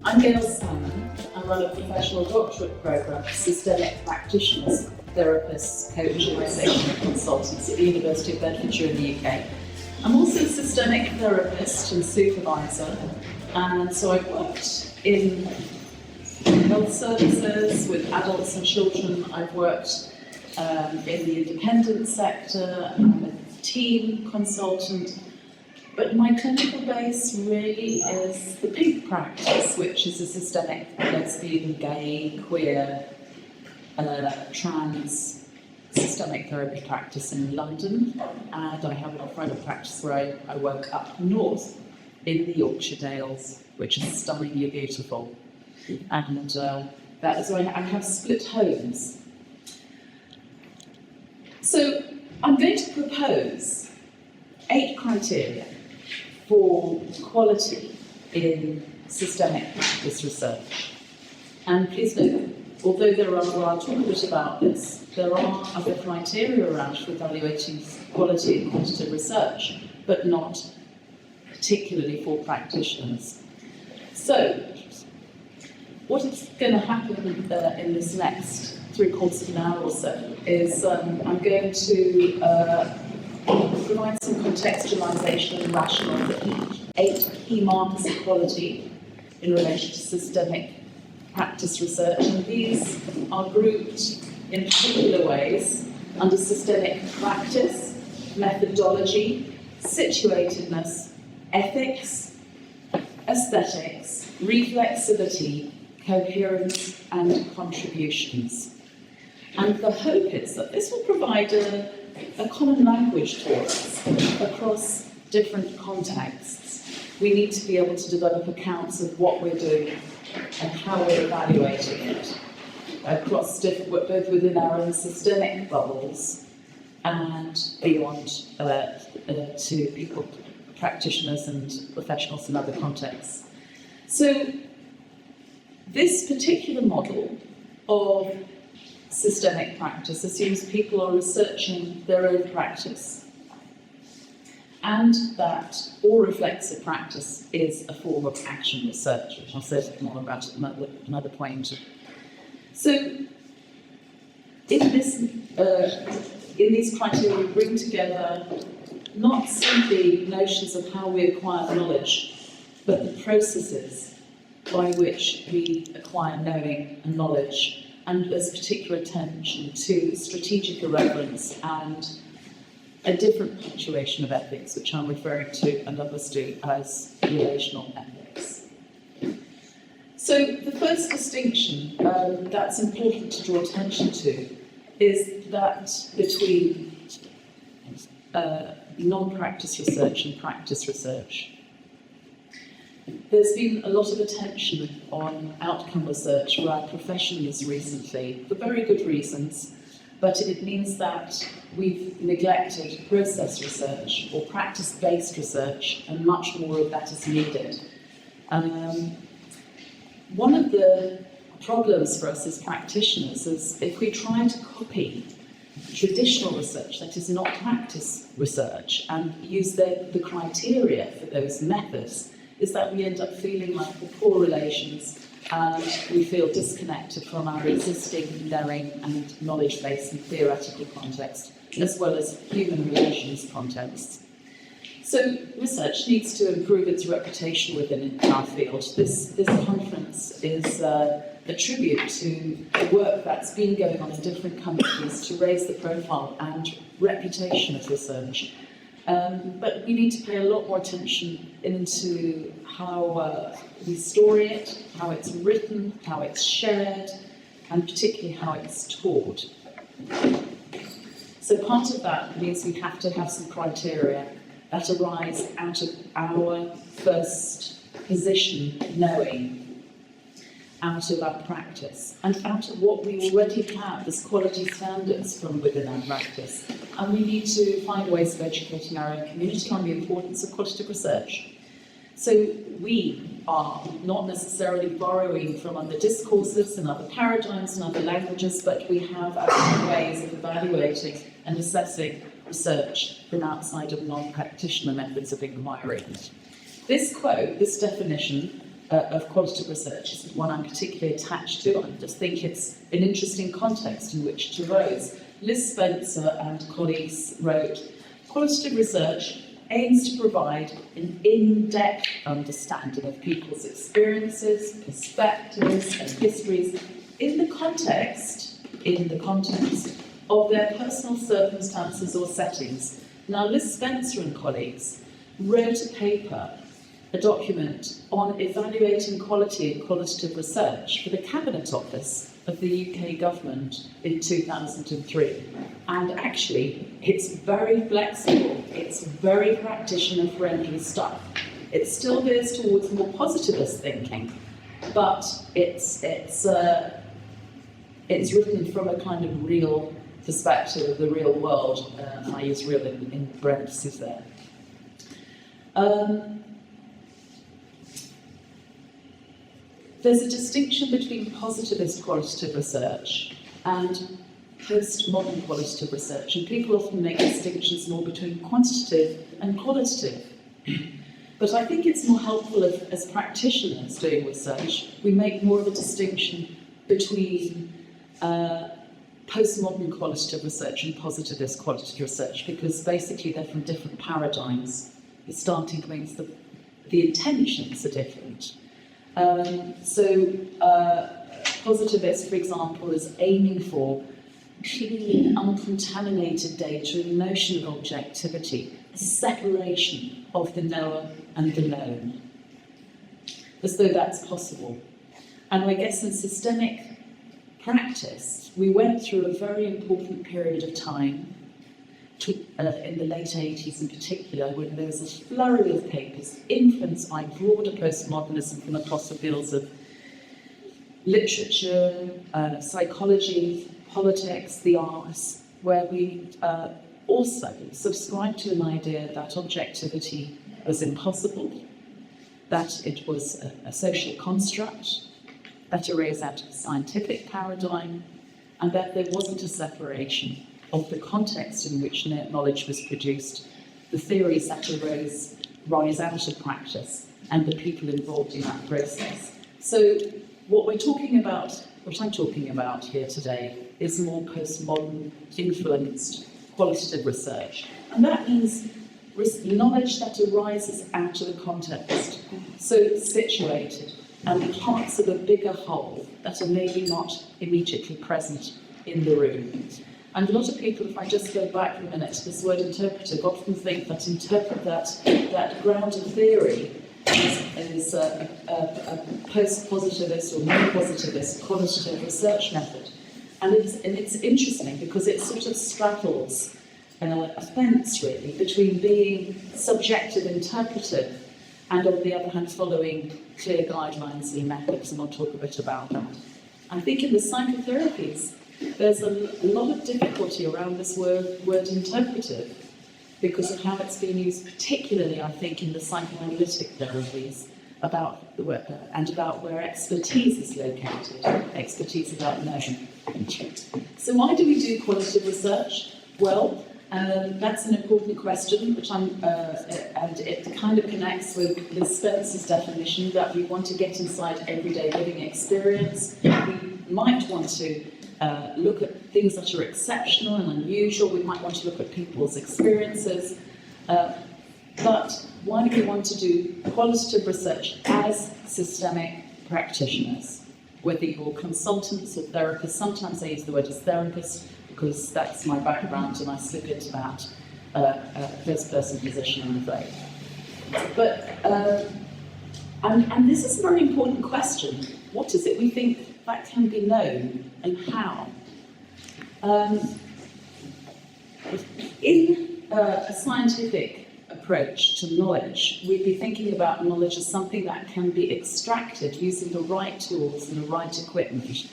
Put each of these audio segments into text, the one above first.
I'm Gail Salmon. I run a professional doctorate programme for systemic practitioners, therapists, coaches, and consultants at the University of Bedfordshire in the UK. I'm also a systemic therapist and supervisor, and so I've worked in health services with adults and children. I've worked in the independent sector. I'm a team consultant. But my clinical base really is the pink practice, which is a systemic lesbian, gay, queer, trans systemic therapy practice in London. And I have a private practice where I work up north in the Yorkshire Dales, which is stunningly beautiful. And that is why I have split homes. So I'm going to propose 8 criteria for quality in systemic practice research. And please note, although I'll talk a bit about this, there are other criteria around for evaluating quality in quantitative research, but not particularly for practitioners. So, what is going to happen in this next 3/4 of an hour or so is I'm going to provide some contextualization and rationale for 8 key markers of quality in relation to systemic practice research, and these are grouped in particular ways under systemic practice, methodology, situatedness, ethics, aesthetics, reflexivity, coherence, and contributions. And the hope is that this will provide a common language to us across different contexts. We need to be able to develop accounts of what we're doing and how we're evaluating it across both within our own systemic bubbles and beyond to people, practitioners and professionals in other contexts. So this particular model of systemic practice assumes people are researching their own practice, and that all reflexive practice is a form of action research, which I'll say more about at another point. So, in these criteria, we bring together not simply notions of how we acquire knowledge, but the processes by which we acquire knowing and knowledge. And there's particular attention to strategic irreverence and a different punctuation of ethics, which I'm referring to and others do as relational ethics. So the first distinction that's important to draw attention to is that between non-practice research and practice research. There's been a lot of attention on outcome research for our professions recently, for very good reasons, but it means that we've neglected process research or practice-based research, and much more of that is needed. One of the problems for us as practitioners is if we try to copy traditional research, that is not practice research, and use the criteria for those methods, is that we end up feeling like the poor relations and we feel disconnected from our existing knowing and knowledge base and theoretical context, as well as human relations contexts. So research needs to improve its reputation within our field. This conference is a tribute to the work that's been going on in different countries to raise the profile and reputation of research. But we need to pay a lot more attention into how we story it, how it's written, how it's shared, and particularly how it's taught. So part of that means we have to have some criteria that arise out of our first position knowing, out of our practice, and out of what we already have as quality standards from within our practice. And we need to find ways of educating our own community on the importance of qualitative research. So we are not necessarily borrowing from other discourses and other paradigms and other languages, but we have our own ways of evaluating and assessing research from outside of non-practitioner methods of inquiry. This quote, this definition, of qualitative research is one I'm particularly attached to. I just think it's an interesting context in which to raise. Liz Spencer and colleagues wrote, qualitative research aims to provide an in-depth understanding of people's experiences, perspectives and histories in the context of their personal circumstances or settings. Now, Liz Spencer and colleagues wrote a paper, a document on evaluating quality and qualitative research for the Cabinet Office of the UK government in 2003. And actually, it's very flexible, it's very practitioner-friendly stuff. It still veers towards more positivist thinking, but it's written from a kind of real perspective of the real world, and I use real in parentheses there. There's a distinction between positivist qualitative research and postmodern qualitative research, and people often make distinctions more between quantitative and qualitative. But I think it's more helpful if, as practitioners doing research, we make more of a distinction between postmodern qualitative research and positivist qualitative research, because basically they're from different paradigms. The starting points, the intentions are different. Positivist, for example, is aiming for clean, uncontaminated data and notion of objectivity, a separation of the knower and the known, as though that's possible. And I guess in systemic practice, we went through a very important period of time, in the late 80s in particular, when there was a flurry of papers influenced by broader postmodernism from across the fields of literature, psychology, politics, the arts, where we also subscribed to an idea that objectivity was impossible, that it was a social construct, that arose out of a scientific paradigm, and that there wasn't a separation of the context in which knowledge was produced, the theories that rise out of practice, and the people involved in that process. So what I'm talking about here today is more postmodern influenced qualitative research. And that means knowledge that arises out of the context, so it's situated and parts of a bigger whole that are maybe not immediately present in the room. And a lot of people, if I just go back for a minute to this word interpretive, often think that that ground of theory is a post-positivist or non-positivist qualitative research method. And it's interesting because it sort of straddles a fence, really, between being subjective, interpretive, and on the other hand, following clear guidelines and methods, and I'll talk a bit about that. I think in the psychotherapies, there's a lot of difficulty around this word interpretive because of how it's been used, particularly, I think, in the psychoanalytic therapies, about where expertise is located, expertise about knowing. So why do we do qualitative research? Well, that's an important question, and it kind of connects with Liz Spencer's definition that we want to get inside everyday living experience. We might want to look at things that are exceptional and unusual. We might want to look at people's experiences. But why do we want to do qualitative research as systemic practitioners? Whether you're consultants or therapists, sometimes I use the word as therapist because that's my background and I slip into that first-person position, I'm afraid. But, and this is a very important question. What is it we think that can be known and how? In a scientific approach to knowledge, we'd be thinking about knowledge as something that can be extracted using the right tools and the right equipment.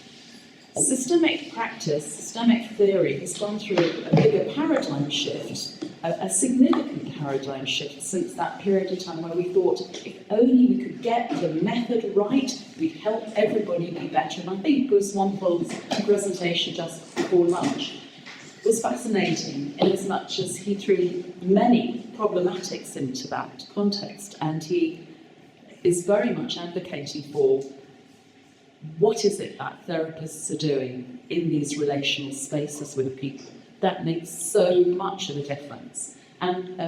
Systemic practice, systemic theory has gone through a bigger paradigm shift, a significant paradigm shift since that period of time where we thought if only we could get the method right, we'd help everybody be better. And I think Bruce Wampold's presentation just before lunch was fascinating in as much as he threw many problematics into that context, and he is very much advocating for what is it that therapists are doing in these relational spaces with people. That makes so much of a difference. And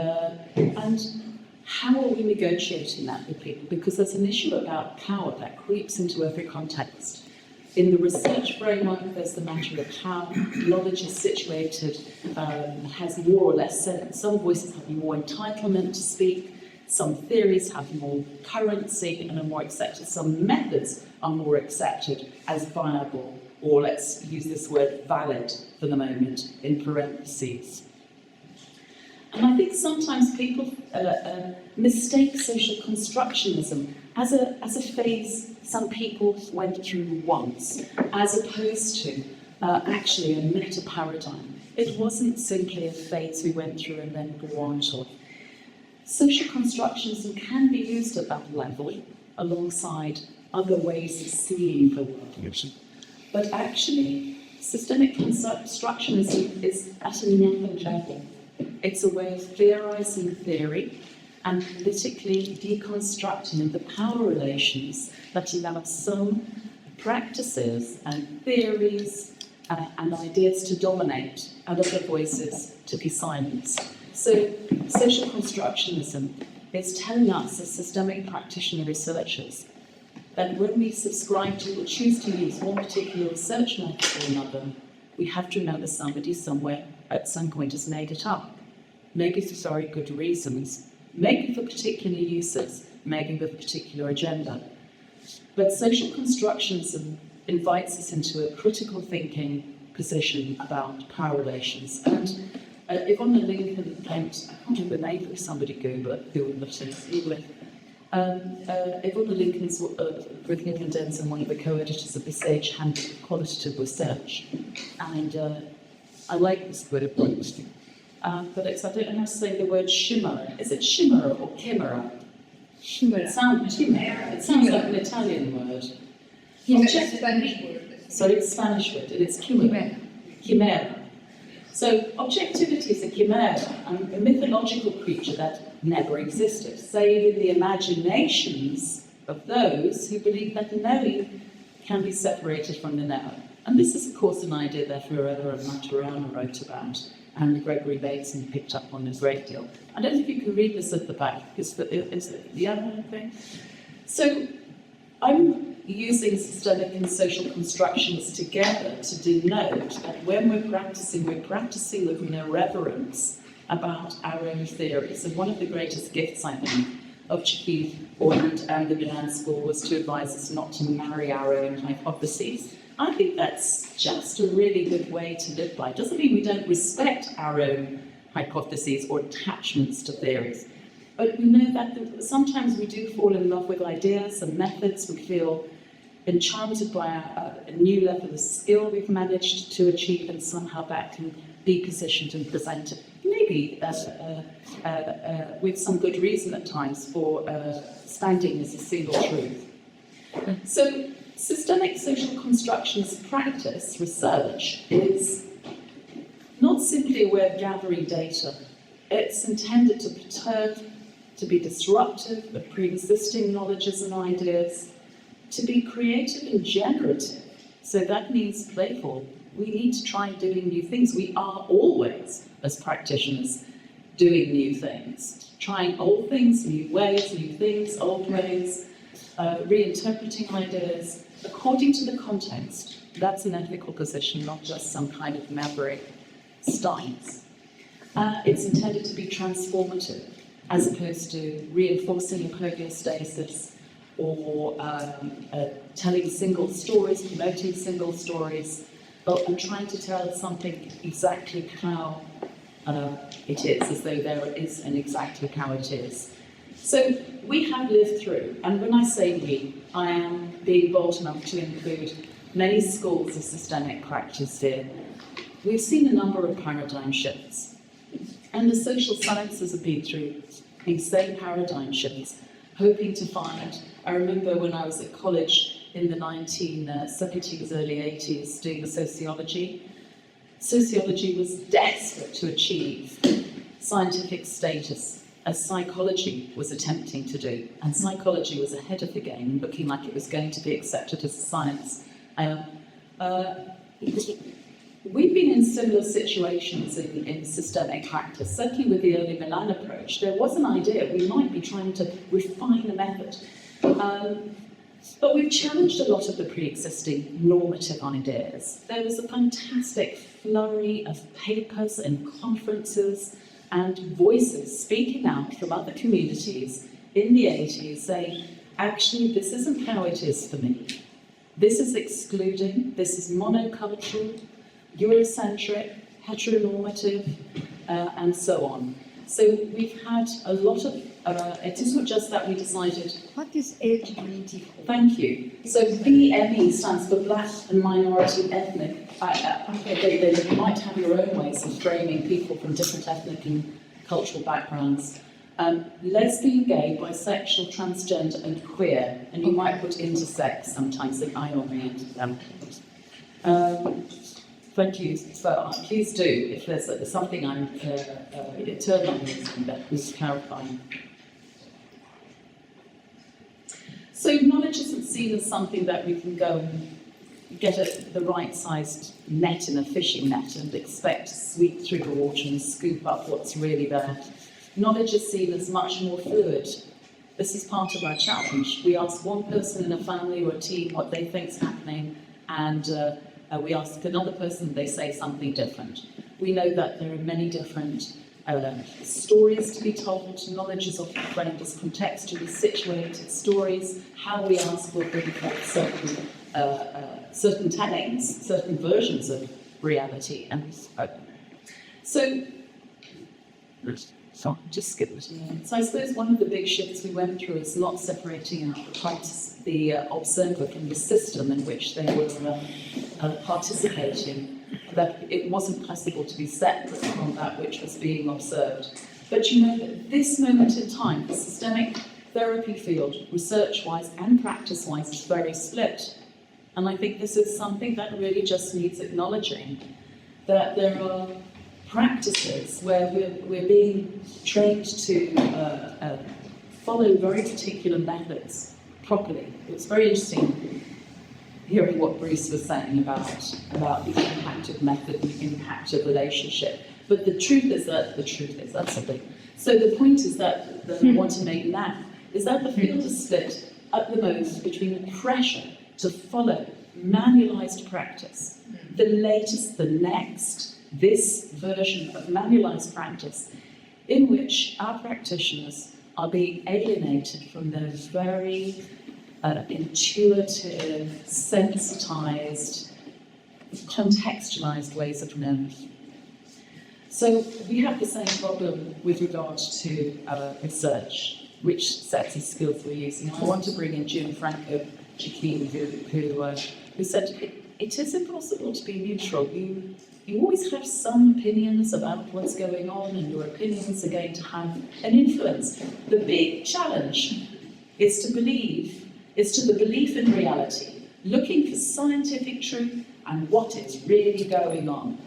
how are we negotiating that with people? Because there's an issue about power that creeps into every context. In the research framework, there's the matter of how knowledge is situated, has more or less sense. Some voices have more entitlement to speak, some theories have more currency and are more accepted, some methods are more accepted as viable, or let's use this word valid for the moment, in parentheses. And I think sometimes people mistake social constructionism as a phase some people went through once, as opposed to actually a meta-paradigm. It wasn't simply a phase we went through and then go on to. Social constructionism can be used at that level alongside other ways of seeing the world. Yes. But actually, systemic constructionism is at another level. It's a way of theorizing theory and politically deconstructing the power relations that allow some practices and theories and ideas to dominate and other voices to be silenced. So social constructionism is telling us as systemic practitioner researchers that when we subscribe to or choose to use one particular research method or another, we have to know that somebody somewhere at some point has made it up. Maybe for very good reasons, maybe for particular uses, maybe with a particular agenda. But social constructionism invites us into a critical thinking position about power relations. And Ivona Lincoln went, I can't remember the name of somebody Google it, Ivona Lincoln's written and condensed and one of the co-editors of this age Handbook of Qualitative Research. And I like this word of quality. But I don't know how to say the word chimera. Is it chimera or chimera? Chimera. It sounds like an Italian word. It's a Spanish word. Sorry, it's a Spanish word, and it's chimera. Chimera. So objectivity is a chimera, a mythological creature that never existed, save in the imaginations of those who believe that the knowing can be separated from the knower. And this is, of course, an idea that Ferreira and Maturana wrote about, and Gregory Bateson picked up on a great deal. I don't think you can read this at the back, because is it the other thing? So I'm using systemic and social constructions together to denote that when we're practicing with an irreverence about our own theories. And one of the greatest gifts, I think, of Chikif and the Milan School was to advise us not to marry our own hypotheses. I think that's just a really good way to live by. It doesn't mean we don't respect our own hypotheses or attachments to theories. But we know that sometimes we do fall in love with ideas and methods. We feel enchanted by a new level of skill we've managed to achieve, and somehow that can be positioned and presented, maybe with some good reason at times for standing as a single truth. So systemic social constructions practice, research, is not simply a way of gathering data. It's intended to perturb, to be disruptive of pre-existing knowledges and ideas, to be creative and generative. So that means playful. We need to try doing new things. We are always, as practitioners, doing new things. Trying old things, new ways, new things, old ways, reinterpreting ideas according to the context. That's an ethical position, not just some kind of maverick stance. It's intended to be transformative, as opposed to reinforcing homeostasis or telling single stories, promoting single stories, and trying to tell something exactly how it is, as though there is an exactly how it is. So we have lived through, and when I say we, I am being bold enough to include many schools of systemic practice here. We've seen a number of paradigm shifts, and the social sciences have been through these same paradigm shifts, hoping to find. I remember when I was at college in the 1970s, early 80s, doing sociology. Sociology was desperate to achieve scientific status. as psychology was attempting to do, and psychology was ahead of the game and looking like it was going to be accepted as a science. We've been in similar situations in systemic practice. Certainly with the early Milan approach, there was an idea we might be trying to refine the method. But we've challenged a lot of the pre-existing normative ideas. There was a fantastic flurry of papers and conferences and voices speaking out from other communities in the 80s saying, actually, this isn't how it is for me. This is excluding, this is monocultural, Eurocentric, heteronormative, and so on. So we've had a lot of, it isn't just that we decided... What is LGBT? Thank you. So BME stands for Black and Minority Ethnic. They might have your own ways of framing people from different ethnic and cultural backgrounds. Lesbian, gay, bisexual, transgender and queer, and you might put intersex sometimes, the I or me. Thank you. So please do, if there's something I'm that was clarifying. So knowledge isn't seen as something that we can go and get the right-sized net in a fishing net and expect to sweep through the water and scoop up what's really there. Knowledge is seen as much more fluid. This is part of our challenge. We ask one person in a family or a team what they think's happening, and we ask another person, they say something different. We know that there are many different stories to be told. Knowledge is often framed as contextually situated stories. How we ask will bring forth certain tellings, certain versions of reality. And so just skip it. So I suppose one of the big shifts we went through is not separating out the observer from the system in which they were participating, that it wasn't possible to be separate from that which was being observed. But you know that at this moment in time, the systemic therapy field, research-wise and practice-wise, is very split. And I think this is something that really just needs acknowledging, that there are practices where we're being trained to follow very particular methods properly. It's very interesting hearing what Bruce was saying about the impact of method and the impact of relationship. But the truth is, that's something. So the point is that I want to make now is that the field is split at the most between the pressure to follow manualized practice, the latest, the next, this version of manualized practice, in which our practitioners are being alienated from those very intuitive, sensitized, contextualized ways of knowing. So we have the same problem with regard to research, which sets of skills we're using. I want to bring in Jim Franco Chiquini, who said it is impossible to be neutral. You always have some opinions about what's going on, and your opinions are going to have an influence. The big challenge is to the belief in reality, looking for scientific truth and what is really going on.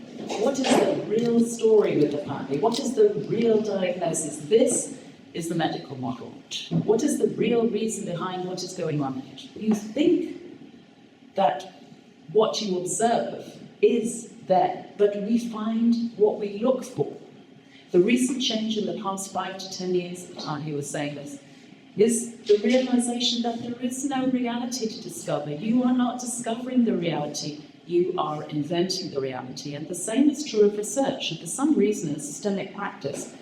What is the real story with the family? What is the real diagnosis? This is the medical model. What is the real reason behind what is going on? You think that what you observe is there, but we find what we look for. The recent change in the past 5 to 10 years, at the time he was saying this, is the realization that there is no reality to discover. You are not discovering the reality, you are inventing the reality. And the same is true of research. And for some reason in systemic practice,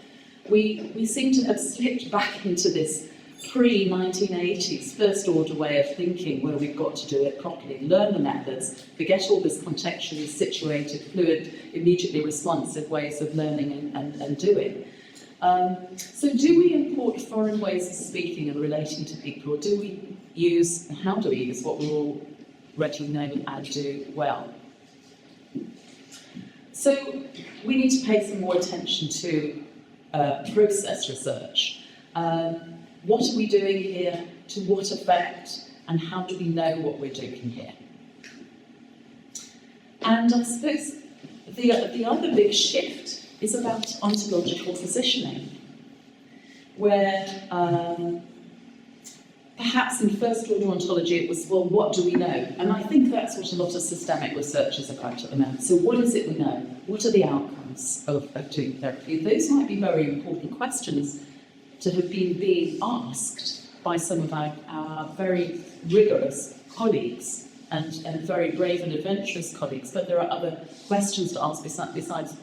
we seem to have slipped back into this pre-1980s first order way of thinking where we've got to do it properly, learn the methods, forget all this contextually situated, fluid, immediately responsive ways of learning and doing. So do we import foreign ways of speaking and relating to people, or do we use, how do we use what we all already know and do well? So we need to pay some more attention to process research. What are we doing here, to what effect, and how do we know what we're doing here? And I suppose the other big shift is about ontological positioning. where perhaps in first order ontology it was, well, what do we know? And I think that's what a lot of systemic researchers are about at the moment. So what is it we know? What are the outcomes of doing therapy? Those might be very important questions to have been being asked by some of our very rigorous colleagues and very brave and adventurous colleagues, but there are other questions to ask besides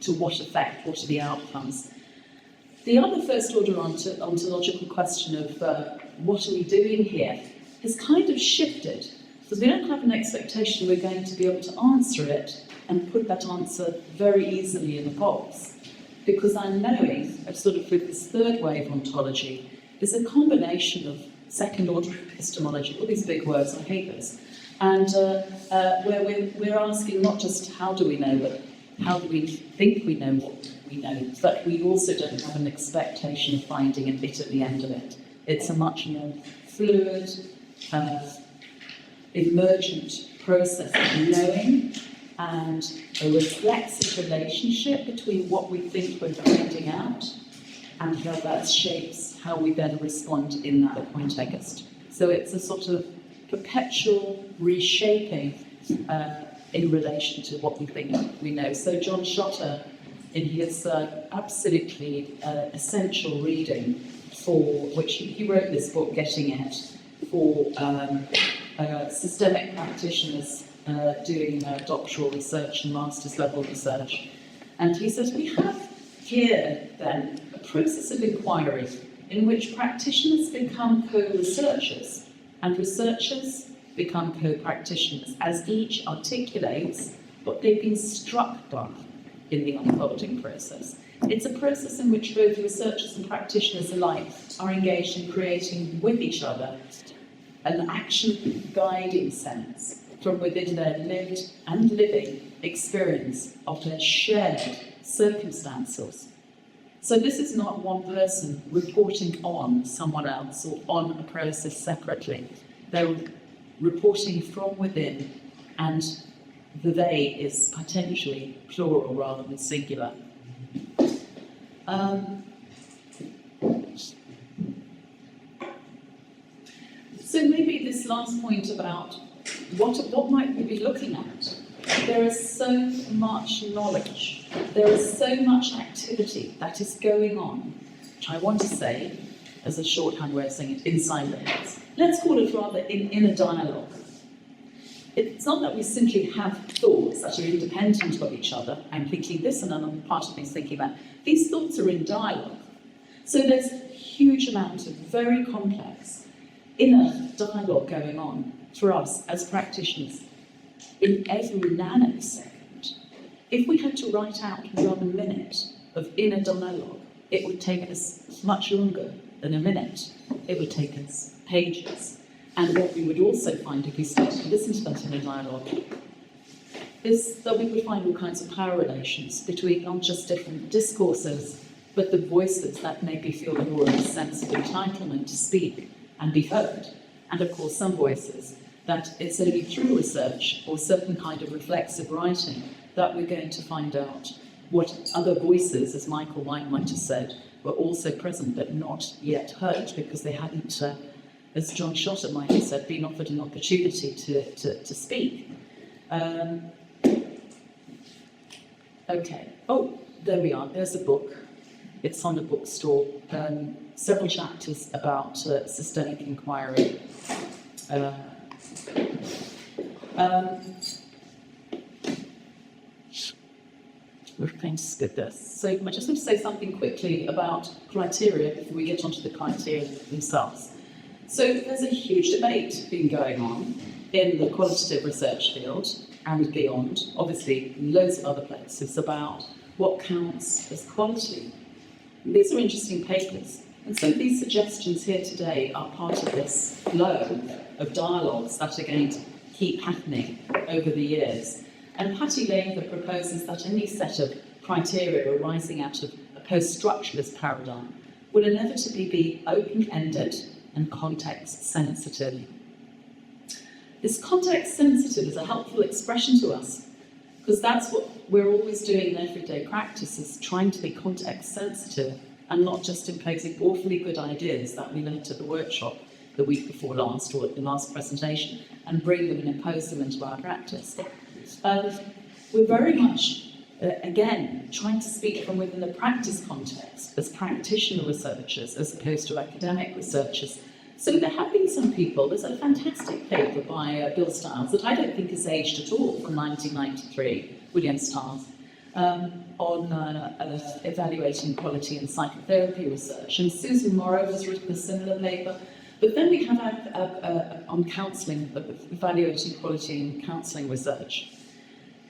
to what effect, what are the outcomes? The other first order ontological question of what are we doing here has kind of shifted, because we don't have an expectation we're going to be able to answer it and put that answer very easily in a box. Because our knowing, sort of with this third wave ontology, is a combination of second order epistemology, all these big words, I hate those, and where we're asking not just how do we know, but how do we think we know what we know, but we also don't have an expectation of finding a bit at the end of it. It's a much more fluid, emergent process of knowing and a reflexive relationship between what we think we're finding out and how that shapes how we then respond in that context. So it's a sort of perpetual reshaping in relation to what we think we know. So John Schotter, in his absolutely essential reading for which he wrote this book, Getting It, for systemic practitioners doing doctoral research and master's level research. And he says, we have here then a process of inquiry in which practitioners become co-researchers and researchers become co-practitioners as each articulates what they've been struck by in the unfolding process. It's a process in which both researchers and practitioners alike are engaged in creating with each other an action guiding sense from within their lived and living experience of their shared circumstances. So this is not one person reporting on someone else or on a process separately. They're reporting from within, and the they is potentially plural rather than singular. So maybe this last point about what might we be looking at? There is so much knowledge, there is so much activity that is going on, which I want to say, as a shorthand way of saying it, inside the heads. Let's call it rather in a dialogue. It's not that we simply have thoughts that are independent of each other. I'm thinking this and another part of me is thinking that. These thoughts are in dialogue. So there's a huge amount of very complex inner dialogue going on for us as practitioners in every nanosecond. If we had to write out 1 minute of inner dialogue, it would take us much longer than a minute. It would take us pages. And what we would also find if we start to listen to that inner dialogue is that we would find all kinds of power relations between not just different discourses, but the voices that maybe feel more of a sense of entitlement to speak and be heard. And of course, some voices that it's only through research or certain kind of reflexive writing that we're going to find out what other voices, as Michael White might have said, were also present but not yet heard because they hadn't, as John Schotter might have said, been offered an opportunity to speak. Okay. Oh, there we are. There's a book. It's on a bookstore. Several chapters about systemic inquiry. Thanks, goodness. So I just want to say something quickly about criteria before we get onto the criteria themselves. So there's a huge debate been going on in the qualitative research field and beyond, obviously loads of other places, about what counts as quality. These are interesting papers, and some of these suggestions here today are part of this flow of dialogues that are going to keep happening over the years. And Patty Laver proposes that any set of criteria arising out of a post-structuralist paradigm will inevitably be open-ended and context-sensitive. This context-sensitive is a helpful expression to us Because that's what we're always doing in everyday practice, is trying to be context sensitive and not just imposing awfully good ideas that we learned at the workshop the week before last or at the last presentation and bring them and impose them into our practice. We're very much, again, trying to speak from within the practice context as practitioner researchers as opposed to academic researchers. So there have been some people, there's a fantastic paper by Bill Stiles that I don't think is aged at all, from 1993, William Stiles, on evaluating quality in psychotherapy research. And Susan Morrow has written a similar paper. But then we have on counselling, evaluating quality in counselling research.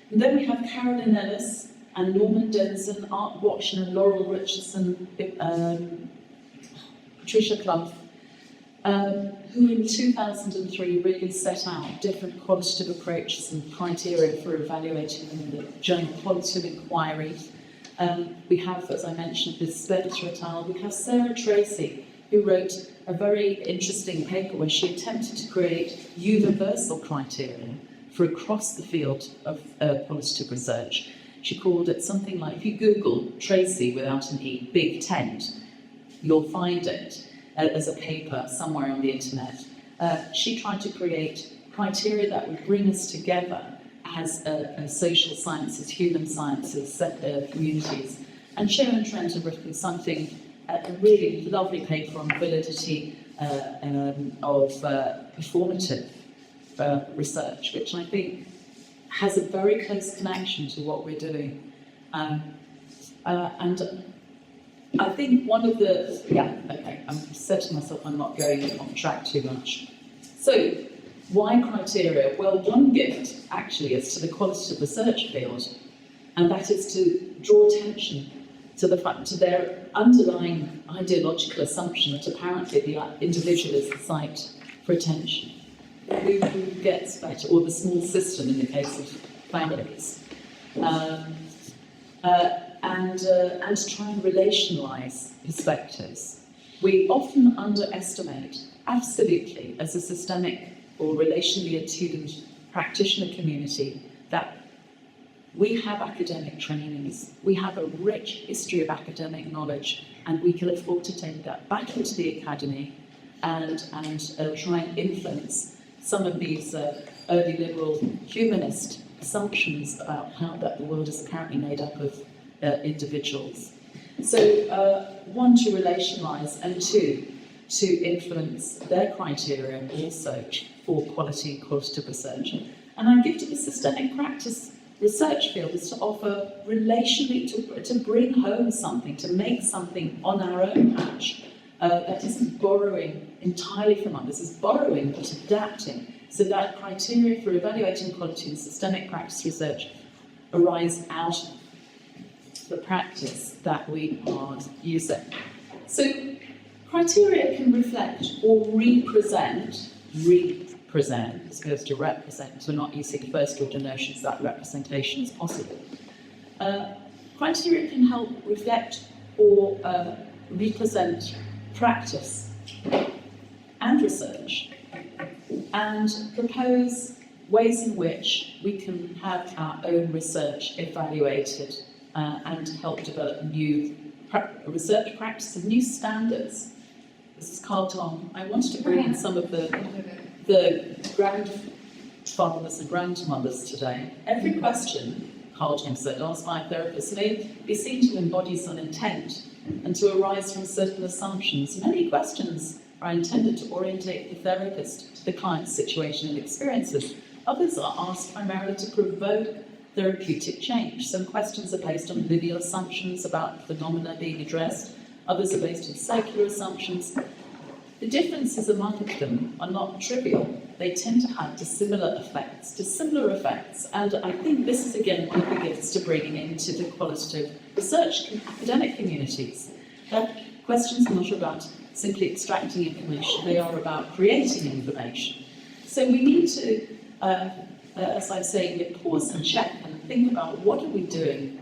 And then we have Carolyn Ellis and Norman Denson, Art Watson and Laurel Richardson, Patricia Clough, who in 2003 really set out different qualitative approaches and criteria for evaluating them in the Journal Qualitative Inquiry. We have, as I mentioned, this Spediter et al. We have Sarah Tracy, who wrote a very interesting paper where she attempted to create universal criteria for across the field of qualitative research. She called it something like, if you Google Tracy without an E, Big Tent, you'll find it as a paper somewhere on the internet. She tried to create criteria that would bring us together as social sciences, human sciences, communities. And Sharon Trent have written something, a really lovely paper on validity of performative research, which I think has a very close connection to what we're doing. And I think one of the, I'm setting myself I'm not going on track too much. So, why criteria? Well, one gift actually is to the qualitative research field, and that is to draw attention to the fact, to their underlying ideological assumption that apparently the individual is the site for attention. Who gets better, or the small system in the case of families. And to try and relationalise perspectives. We often underestimate, absolutely, as a systemic or relationally attuned practitioner community, that we have academic trainings, we have a rich history of academic knowledge, and we can afford to take that back into the academy and try and influence some of these early liberal humanist assumptions about how that the world is apparently made up of individuals. So, one, to relationalise, and two, to influence their criteria also for qualitative research. And our gift of the systemic practice research field is to offer relationally, to bring home something, to make something on our own patch that isn't borrowing entirely from others, is borrowing but adapting, so that criteria for evaluating quality in systemic practice research arise out of the practice that we are using. So criteria can reflect or represent, as opposed to represent. We're not using first order notions that representation is possible. Criteria can help reflect or represent practice and research, and propose ways in which we can have our own research evaluated and help develop new research practices, new standards. This is Carl Tom. I wanted to bring in some of the grandfathers and grandmothers today. Every question, Carl Tom said, asked by a therapist may be seen to embody some intent and to arise from certain assumptions. Many questions are intended to orientate the therapist to the client's situation and experiences. Others are asked primarily to provoke therapeutic change. Some questions are based on lineal assumptions about phenomena being addressed. Others are based on secular assumptions. The differences among them are not trivial. They tend to have dissimilar effects. And I think this is again one of the gifts to bringing into the qualitative research academic communities. That questions are not about simply extracting information, they are about creating information. So we need to, as I'm saying, pause and check and think about what are we doing.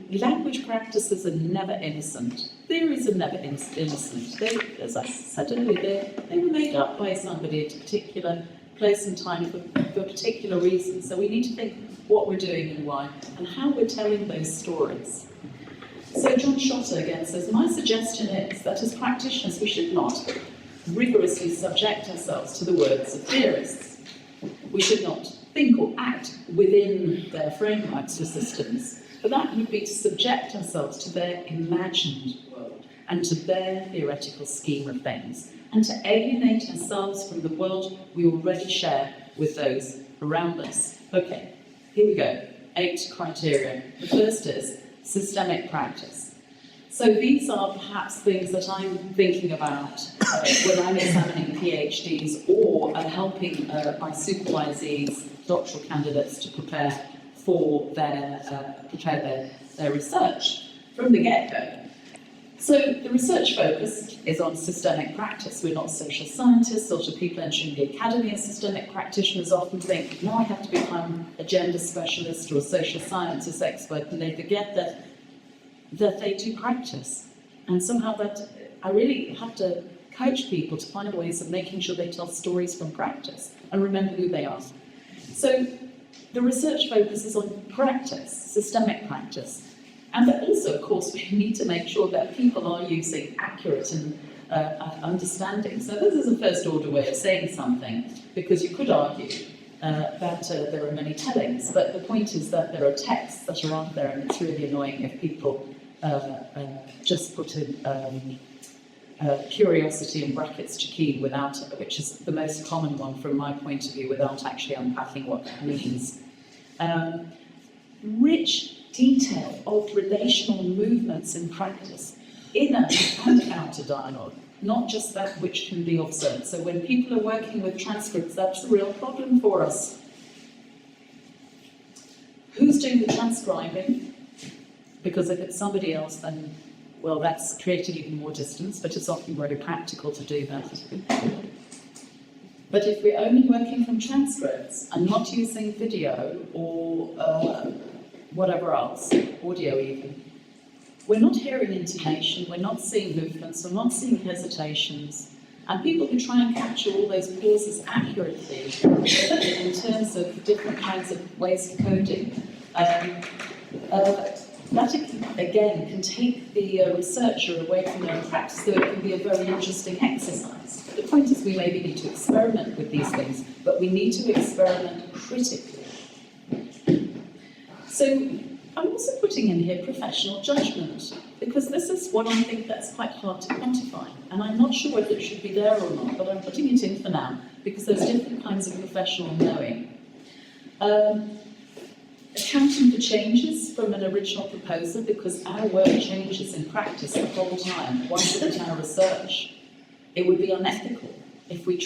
Language practices are never innocent. Theories are never innocent. They, as I said earlier, they were made up by somebody at a particular place and time for particular reasons. So we need to think what we're doing and why, and how we're telling those stories. So John Schotter again says, my suggestion is that as practitioners we should not rigorously subject ourselves to the words of theorists. We should not think or act within their frameworks or systems, but that would be to subject ourselves to their imagined world and to their theoretical scheme of things, and to alienate ourselves from the world we already share with those around us. Okay, here we go. 8 criteria. The first is systemic practice. So these are perhaps things that I'm thinking about when I'm examining PhDs or helping my supervisees, doctoral candidates, to prepare for their research from the get-go. So the research focus is on systemic practice. We're not social scientists, or to people entering the academy as systemic practitioners often think, now I have to become a gender specialist or a social sciences expert, and they forget that they do practice. And somehow that I really have to coach people to find ways of making sure they tell stories from practice and remember who they are. So the research focus is on practice, systemic practice. And that also, of course, we need to make sure that people are using accurate and understanding. So this is a first order way of saying something, because you could argue that there are many tellings, but the point is that there are texts that are out there, and it's really annoying if people just put in curiosity in brackets to key without, which is the most common one from my point of view, without actually unpacking what that means. Rich detail of relational movements in practice, inner and outer dialogue, not just that which can be observed. So when people are working with transcripts, that's a real problem for us. Who's doing the transcribing? Because if it's somebody else, then, well, that's creating even more distance, but it's often very practical to do that. But if we're only working from transcripts and not using video or whatever else, audio even, we're not hearing intonation, we're not seeing movements, we're not seeing hesitations, and people who try and capture all those pauses accurately in terms of different kinds of ways of coding, that again can take the researcher away from their practice, so it can be a very interesting exercise. The point is we maybe need to experiment with these things, but we need to experiment critically. So I'm also putting in here professional judgment, because this is one I think that's quite hard to quantify, and I'm not sure whether it should be there or not, but I'm putting it in for now, because there's different kinds of professional knowing. Accounting for changes from an original proposal, because our work changes in practice the whole time. Why should it our research? It would be unethical if we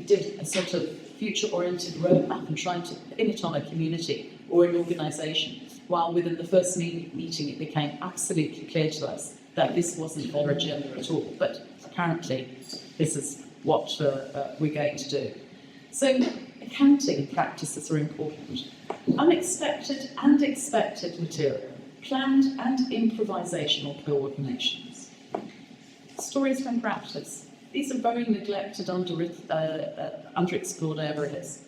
did a sort of future-oriented roadmap and tried to pin it on a community or an organisation, while within the first meeting it became absolutely clear to us that this wasn't their agenda at all. But apparently this is what we're going to do. So accounting practices are important. Unexpected and expected material, planned and improvisational coordinations. Stories from practice. These are very neglected, underexplored areas.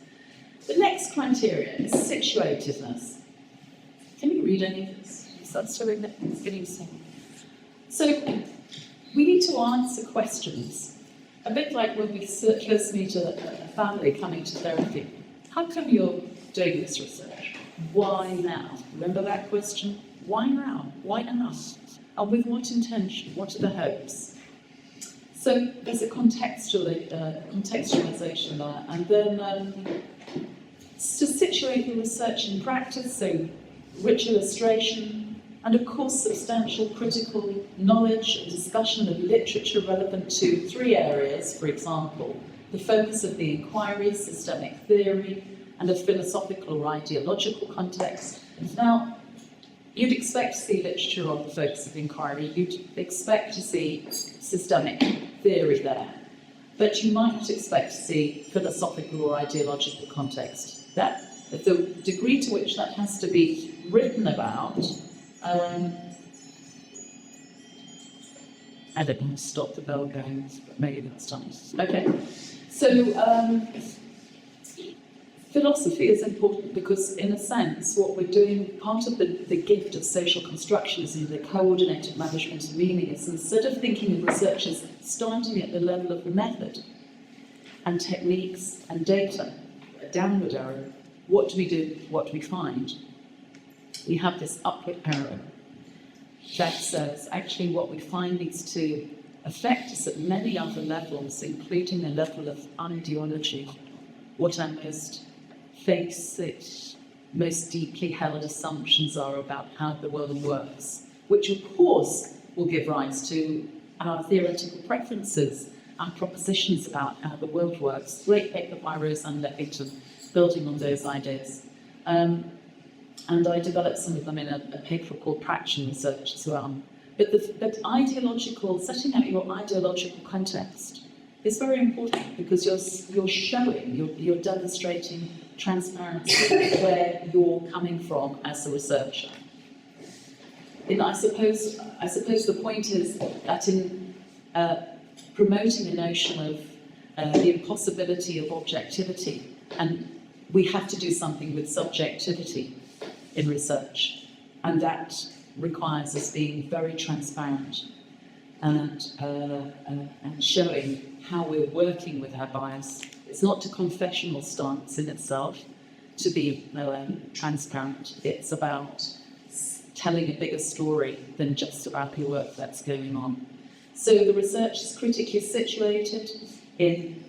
The next criteria is situatedness. Can you read any of this? Is that still in it? It's getting seen. So we need to answer questions, a bit like when we first meet a family coming to therapy. How come you're doing this research? Why now? Remember that question? Why now? Why now? And with what intention? What are the hopes? So there's a contextualization there, and then to situate the research in practice, so rich illustration, and of course substantial critical knowledge and discussion of literature relevant to 3 areas, for example, the focus of the inquiry, systemic theory, and a philosophical or ideological context. Now, you'd expect to see literature on the focus of inquiry, you'd expect to see systemic theory there, but you might not expect to see philosophical or ideological context. That the degree to which that has to be written about, I don't want to stop the bell going, but maybe that's done. Okay, so Philosophy is important because, in a sense, what we're doing, part of the gift of social constructionism, the coordinated management of meaning, is instead of thinking of research as starting at the level of the method and techniques and data, a downward arrow, what do we do, what do we find? We have this upward arrow that says actually what we find needs to affect us at many other levels, including the level of ideology, what our most most deeply held assumptions are about how the world works, which of course will give rise to our theoretical preferences and propositions about how the world works. Great paper by Roseanne Levington, building on those ideas. And I developed some of them in a paper called Practitioner research as well. But ideological, setting out your ideological context is very important because you're showing, you're demonstrating transparency where you're coming from as a researcher. And I suppose the point is that in promoting a notion of the impossibility of objectivity, and we have to do something with subjectivity in research, and that requires us being very transparent and showing how we're working with our bias. It's not a confessional stance in itself to be transparent. It's about telling a bigger story than just about the work that's going on. So the research is critically situated in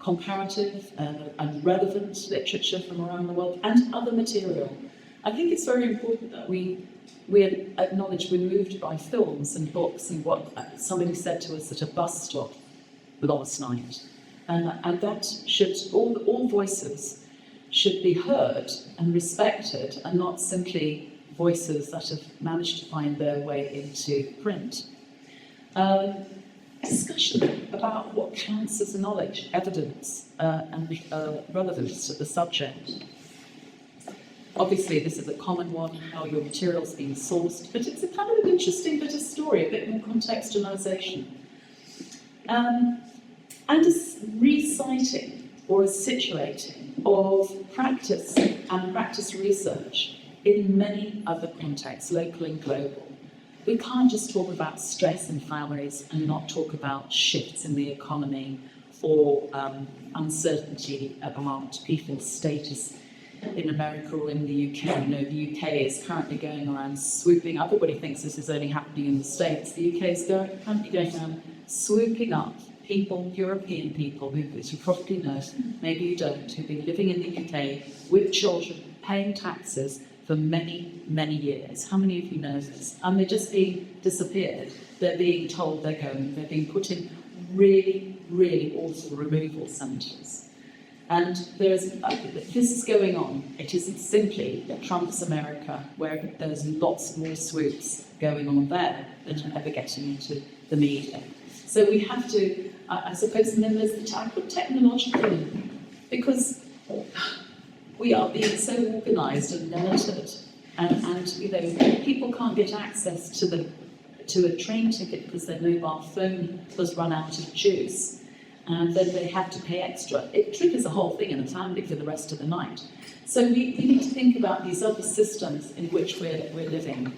comparative and relevant literature from around the world and other material. I think it's very important that we acknowledge we're moved by films and books and what somebody said to us at a bus stop last night. And that should, all voices should be heard and respected, and not simply voices that have managed to find their way into print. Discussion about what counts as knowledge, evidence, and relevance to the subject. Obviously, this is a common one, how your material's being sourced, but it's a kind of an interesting bit of story, a bit more contextualization. And a reciting or a situating of practice and practice research in many other contexts, local and global. We can't just talk about stress in families and not talk about shifts in the economy or uncertainty about people's status in America or in the UK. You know, the UK is currently going around swooping up. Everybody thinks this is only happening in the States. The UK is currently going around swooping up people, European people, who, as you probably know, maybe you don't, who've been living in the UK with children, paying taxes for many, many years. How many of you know this? And they're just being disappeared. They're being told they're going. They're being put in really, really awful removal centres. And this is going on. It isn't simply Trump's America, where there's lots more swoops going on there than are ever getting into the media. So we have to, I suppose, and then there's the type of technological, because we are being so organised and monitored, and you know, people can't get access to a train ticket because their mobile phone has run out of juice. And then they have to pay extra. It triggers a whole thing in a family for the rest of the night. So we need to think about these other systems in which we're living.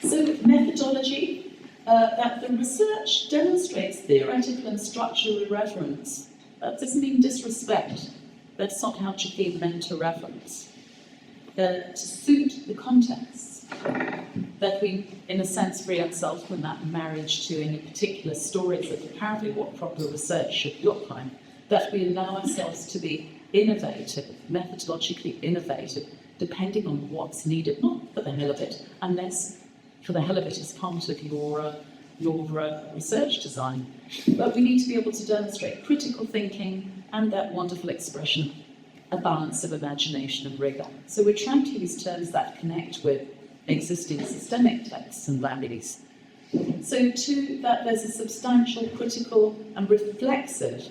So methodology, that the research demonstrates theoretical and structural irreverence. That doesn't mean disrespect. That's not how to be meant to reverence. To suit the context. That we, in a sense, free ourselves from that marriage to any particular stories of apparently what proper research should look like, that we allow ourselves to be innovative, methodologically innovative, depending on what's needed, not for the hell of it, unless for the hell of it is part of your research design. But we need to be able to demonstrate critical thinking and that wonderful expression, a balance of imagination and rigour. So we're trying to use terms that connect with existing systemic texts and values. So too, that there's a substantial, critical and reflexive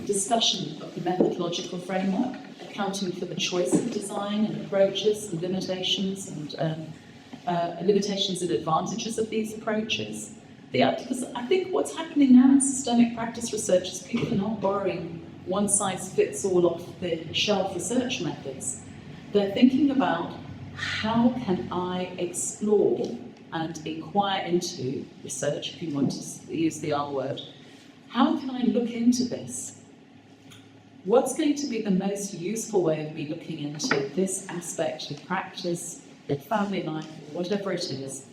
discussion of the methodological framework, accounting for the choice of design and approaches and limitations and advantages of these approaches, Because I think what's happening now in systemic practice research is people are not borrowing one-size-fits-all off the shelf research methods. They're thinking about how can I explore and inquire into research, if you want to use the R word. How can I look into this? What's going to be the most useful way of me looking into this aspect of practice, of family life, whatever it is,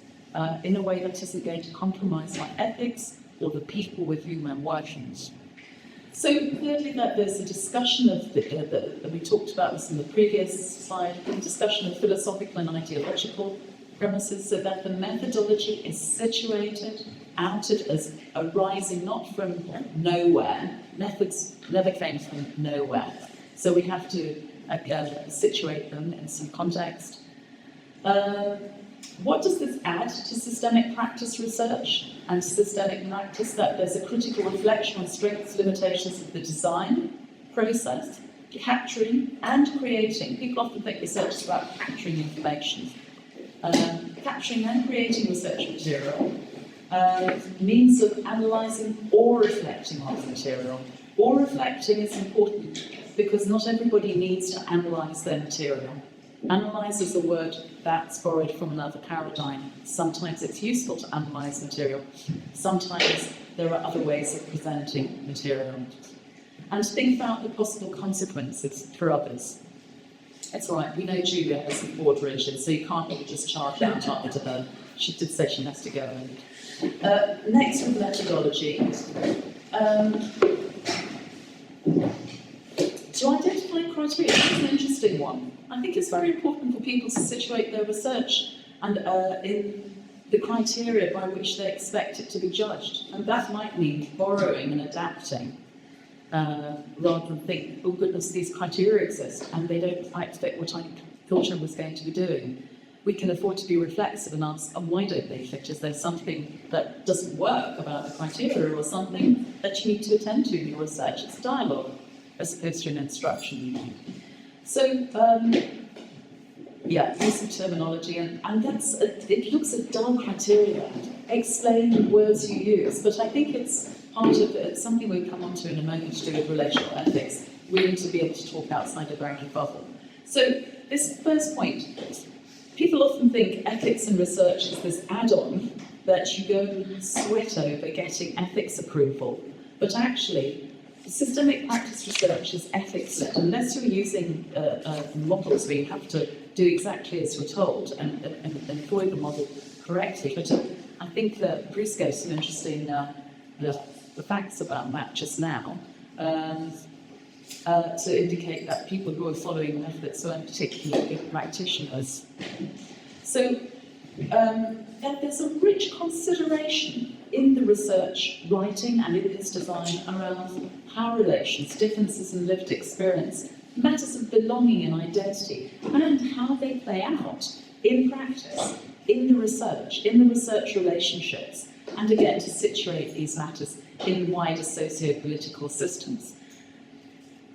in a way that isn't going to compromise my ethics or the people with whom I'm working? So thirdly, that there's a discussion of, we talked about this in the previous slide, a discussion of philosophical and ideological premises, so that the methodology is situated, outed as arising not from nowhere. Methods never came from nowhere. So we have to situate them in some context. What does this add to systemic practice research and systemic practice? That there's a critical reflection on strengths, limitations of the design process, capturing and creating. People often think research is about capturing information. Capturing and creating research material, means of analysing or reflecting on the material. Or reflecting is important because not everybody needs to analyse their material. Analyse is a word that's borrowed from another paradigm. Sometimes it's useful to analyse material. Sometimes there are other ways of presenting material. And think about the possible consequences for others. It's all right, we know Julia has some board religion, so you can't really just charge out after her. She did say she has to go. Next with methodology. To identify criteria, that's an interesting one. I think it's very important for people to situate their research and in the criteria by which they expect it to be judged. And that might mean borrowing and adapting, rather than think, oh goodness, these criteria exist and they don't quite fit what I thought I was going to be doing. We can afford to be reflexive and ask, oh, why don't they fit? Is there something that doesn't work about the criteria or something that you need to attend to in your research? It's a dialogue as opposed to an instruction. So, use of terminology, and that's it looks at dull criteria. Explain the words you use, but I think it's part of it's something we'll come on to in a moment to do with relational ethics. We need to be able to talk outside of our own bubble. So this first point, people often think ethics in research is this add-on that you go and sweat over getting ethics approval, but actually systemic practice research is ethics-led. Unless you're using models where you have to do exactly as you're told and employ the model correctly. But I think that Bruce gave some interesting the facts about that just now to indicate that people who are following methods weren't particularly good practitioners. So that there's a rich consideration in the research writing and in its design around power relations, differences in lived experience, matters of belonging and identity, and how they play out in practice, in the research relationships, and again to situate these matters in wider socio-political systems.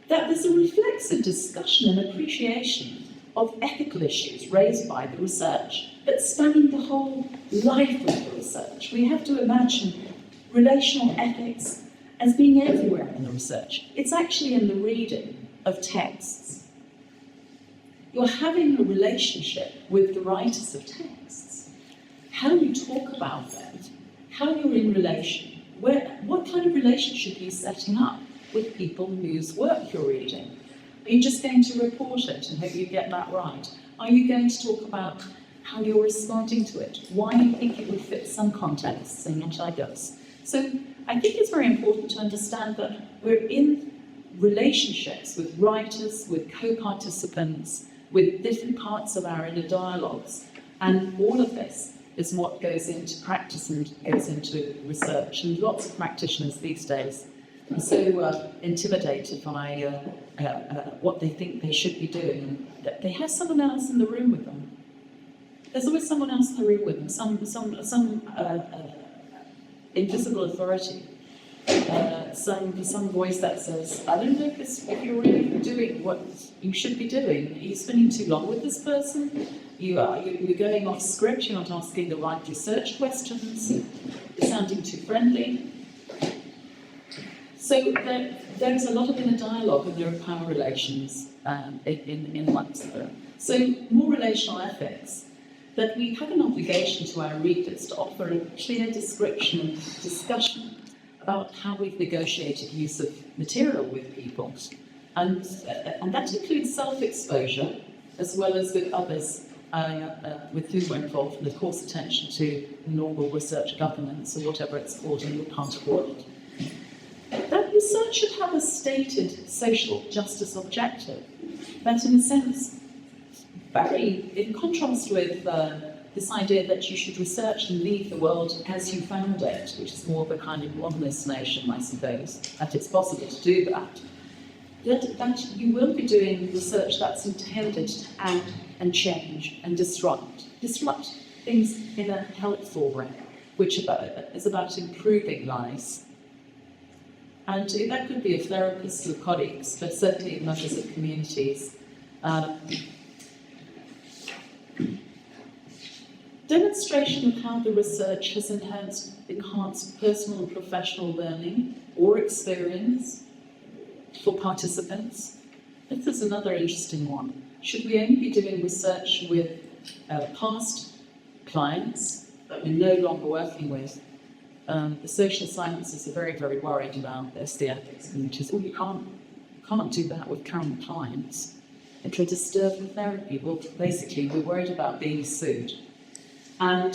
That there's a reflexive discussion and appreciation of ethical issues raised by the research, but spanning the whole life of the research. We have to imagine relational ethics as being everywhere in the research. It's actually in the reading of texts. You're having a relationship with the writers of texts. How you talk about them, how you're in relation, what kind of relationship are you setting up with people whose work you're reading? Are you just going to report it and hope you get that right? Are you going to talk about how you're responding to it? Why you think it would fit some contexts and not others? So I think it's very important to understand that we're in relationships with writers, with co-participants, with different parts of our inner dialogues. And all of this is what goes into practice and goes into research. And lots of practitioners these days are so intimidated by what they think they should be doing, that they have someone else in the room with them. There's always someone else in the room with them, some invisible authority, some voice that says, I don't know if you're really doing what you should be doing. Are you spending too long with this person? You're going off script, you're not asking the right research questions, you're sounding too friendly. So there's a lot of inner dialogue and there are power relations in one's work. So more relational ethics, that we have an obligation to our readers to offer a clear description and discussion about how we've negotiated use of material with people. And that includes self-exposure, as well as with others with whom we're involved, and of course attention to normal research governance, or whatever it's called in your part of the world. That research should have a stated social justice objective, that in a sense, very in contrast with this idea that you should research and leave the world as you found it, which is more of a kind of modernist notion, I suppose, that it's possible to do that. That you will be doing research that's intended to add and change and disrupt things in a helpful way, which is about improving lives. And that could be of therapists or colleagues, but certainly members of communities. Demonstration of how the research has enhanced personal and professional learning or experience for participants. This is another interesting one. Should we only be doing research with past clients that we're no longer working with? The social sciences are very, very worried about this, the ethics communities. Oh, you can't do that with current clients. It'll disturb the therapy. Well, basically, we're worried about being sued. And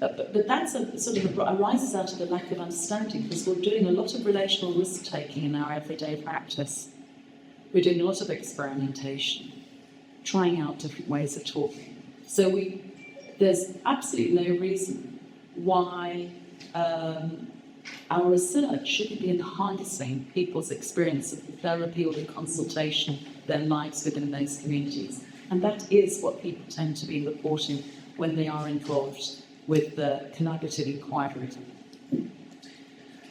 but that's arises out of a lack of understanding, because we're doing a lot of relational risk-taking in our everyday practice. We're doing a lot of experimentation, trying out different ways of talking. So there's absolutely no reason why our research shouldn't be enhancing people's experience of the therapy or the consultation, their lives within those communities. And that is what people tend to be reporting when they are involved with the collaborative inquiry.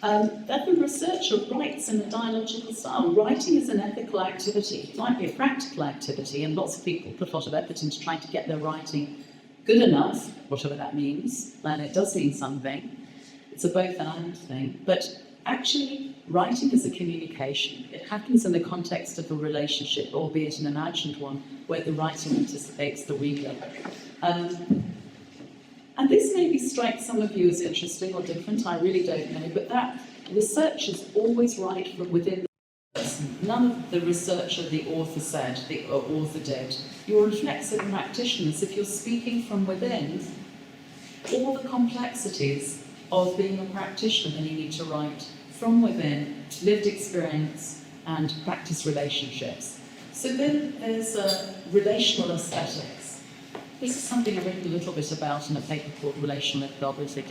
That the researcher writes in a dialogical style. Writing is an ethical activity. It might be a practical activity, and lots of people put a lot of effort into trying to get their writing good enough, whatever that means, and it does mean something. It's a both and thing. But actually, writing is a communication. It happens in the context of a relationship, albeit an imagined one, where the writing anticipates the reader. And this maybe strikes some of you as interesting or different, I really don't know, but that research is always right from within the person. None of the researcher the author said, the author did. You're reflexive practitioners. If you're speaking from within, all the complexities of being a practitioner, then you need to write from within, lived experience, and practice relationships. So then there's relational aesthetics. This is something I've written a little bit about in a paper called Relational Ethnography.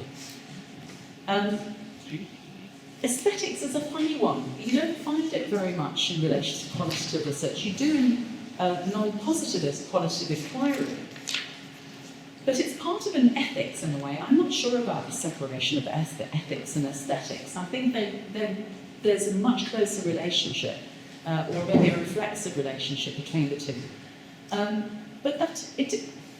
Aesthetics is a funny one. You don't find it very much in relation to quantitative research. You do in non-positivist qualitative inquiry. But it's part of an ethics in a way. I'm not sure about the separation of ethics and aesthetics. I think there's a much closer relationship, or maybe a reflexive relationship between the two. But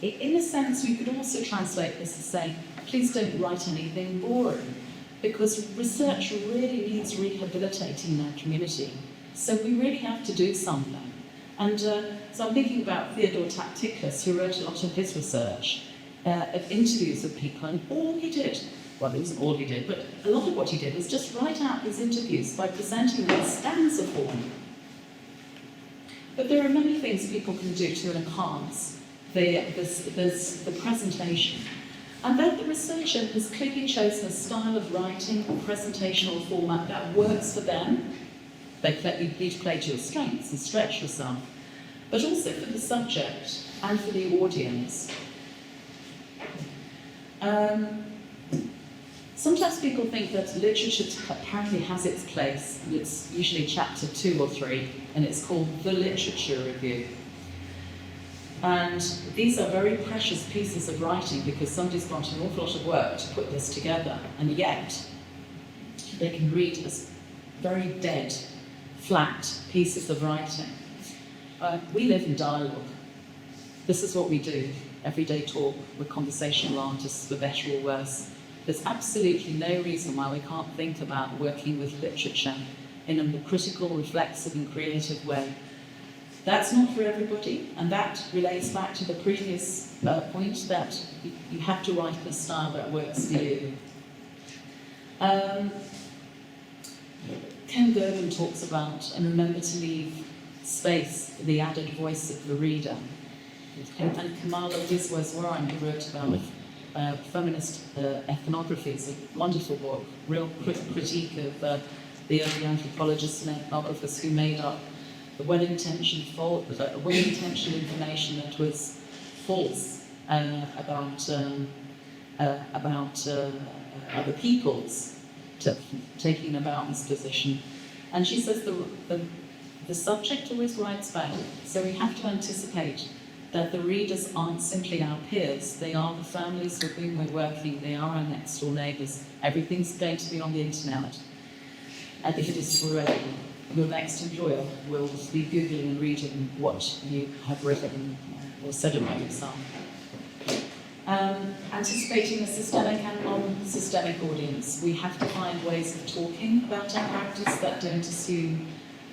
in a sense, we could also translate this as saying, please don't write anything boring, because research really needs rehabilitating in our community. So we really have to do something. And so I'm thinking about Theodore Tacticus, who wrote a lot of his research, of interviews with people, and all he did, well, it wasn't all he did, but a lot of what he did was just write out his interviews by presenting them in stanza form. But there are many things people can do to enhance the presentation. And then the researcher has clearly chosen a style of writing or presentational format that works for them. You need to play to your strengths and stretch yourself, but also for the subject and for the audience. Sometimes people think that literature apparently has its place, and it's usually chapter 2 or 3, and it's called the Literature Review. And these are very precious pieces of writing, because somebody's got an awful lot of work to put this together, and yet they can read as very dead, flat pieces of writing. We live in dialogue. This is what we do. Everyday talk, we're conversational artists, for better or worse. There's absolutely no reason why we can't think about working with literature in a critical, reflexive and creative way. That's not for everybody, and that relates back to the previous point that you have to write in a style that works for you. Ken Gerben talks about, and remember to leave space for the added voice of the reader. And Kamala Wiswas-Warren, who wrote about feminist ethnography, is a wonderful book, real critique of the early anthropologists and ethnographers who made up the well-intentioned information that was false about other peoples taking about this position. And she says the subject always writes back, so we have to anticipate that the readers aren't simply our peers, they are the families with whom we're working, they are our next door neighbours. Everything's going to be on the internet. And if it isn't already, your next employer will be Googling and reading what you have written or said about yourself. Anticipating a systemic and non-systemic audience, we have to find ways of talking about our practice that don't assume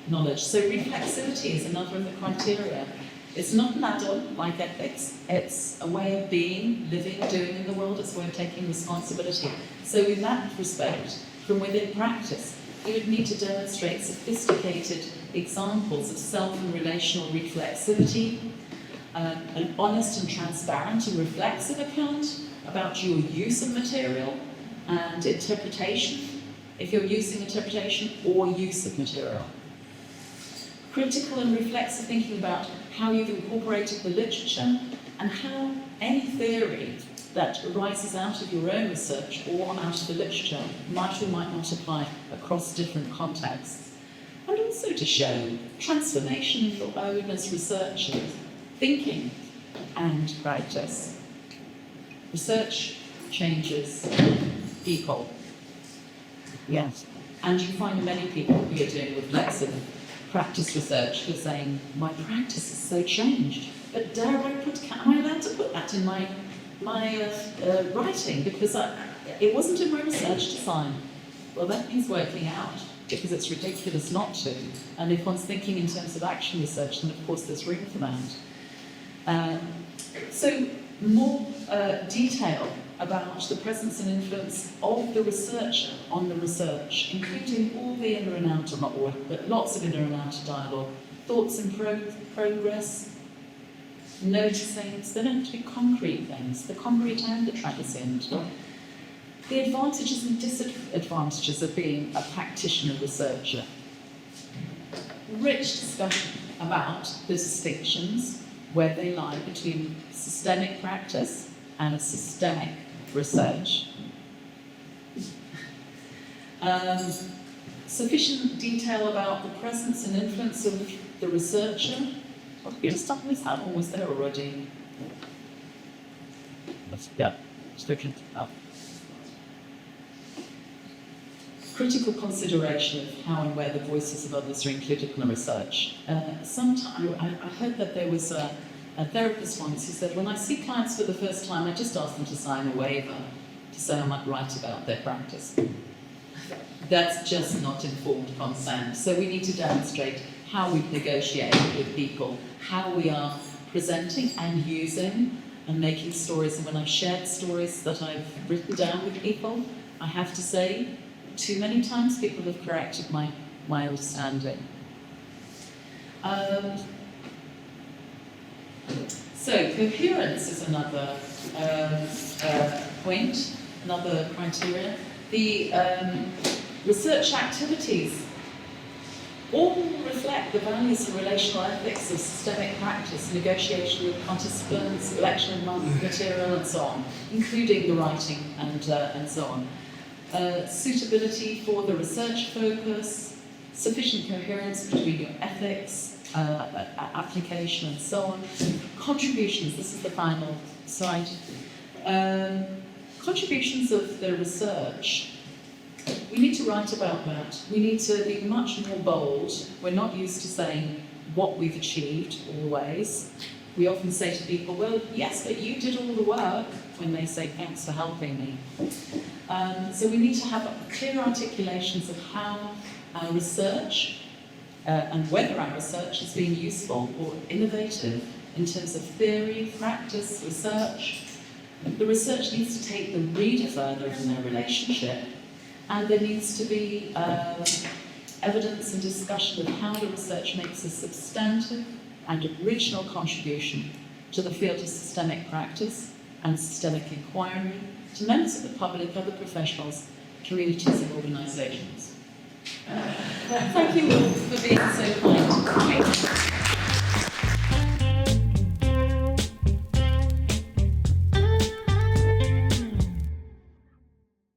knowledge. So reflexivity is another of the criteria. It's not an add-on like ethics, it's a way of being, living, doing in the world, it's a way of taking responsibility. So in that respect, from within practice, you would need to demonstrate sophisticated examples of self and relational reflexivity, an honest and transparent and reflexive account about your use of material and interpretation, if you're using interpretation or use of material. Critical and reflexive thinking about how you've incorporated the literature and how any theory that arises out of your own research or out of the literature might or might not apply across different contexts. And also to show transformation in your own as researchers, thinking and practice. Research changes people. Yes. And you find many people who are doing reflexive practice research who are saying, my practice is so changed, but am I allowed to put that in my writing, because it wasn't in my research design. Well, that means working out, because it's ridiculous not to. And if one's thinking in terms of action research, then of course there's room for that. So more detail about the presence and influence of the researcher on the research, including all the inner and outer, not all, but lots of inner and outer dialogue, thoughts in progress, noticing, so they don't have to be concrete things, the concrete and the transient. The advantages and disadvantages of being a practitioner researcher. Rich discussion about the distinctions, where they lie between systemic practice and a systemic research. Sufficient detail about the presence and influence of the researcher. You're stuck with that, or was there already? Yeah, description. Critical consideration of how and where the voices of others are included in the research. Sometimes I heard that there was a therapist once who said, when I see clients for the first time, I just ask them to sign a waiver to say I might write about their practice. That's just not informed consent. So we need to demonstrate how we negotiate with people, how we are presenting and using and making stories. And when I've shared stories that I've written down with people, I have to say, too many times people have corrected my understanding. So coherence is another point, another criteria. The research activities all reflect the values and relational ethics of systemic practice, negotiation with participants, selection of material and so on, including the writing and so on. Suitability for the research focus, sufficient coherence between your ethics, application and so on. Contributions, this is the final slide. Contributions of the research. We need to write about that. We need to be much more bold. We're not used to saying what we've achieved always. we often say to people, well, yes, but you did all the work, when they say, thanks for helping me. So we need to have clear articulations of how our research and whether our research has been useful or innovative in terms of theory, practice, research. The research needs to take the reader further in their relationship, and there needs to be evidence and discussion of how the research makes a substantive and original contribution to the field of systemic practice and systemic inquiry, to members of the public, other professionals, communities and organisations. Thank you all for being so kind.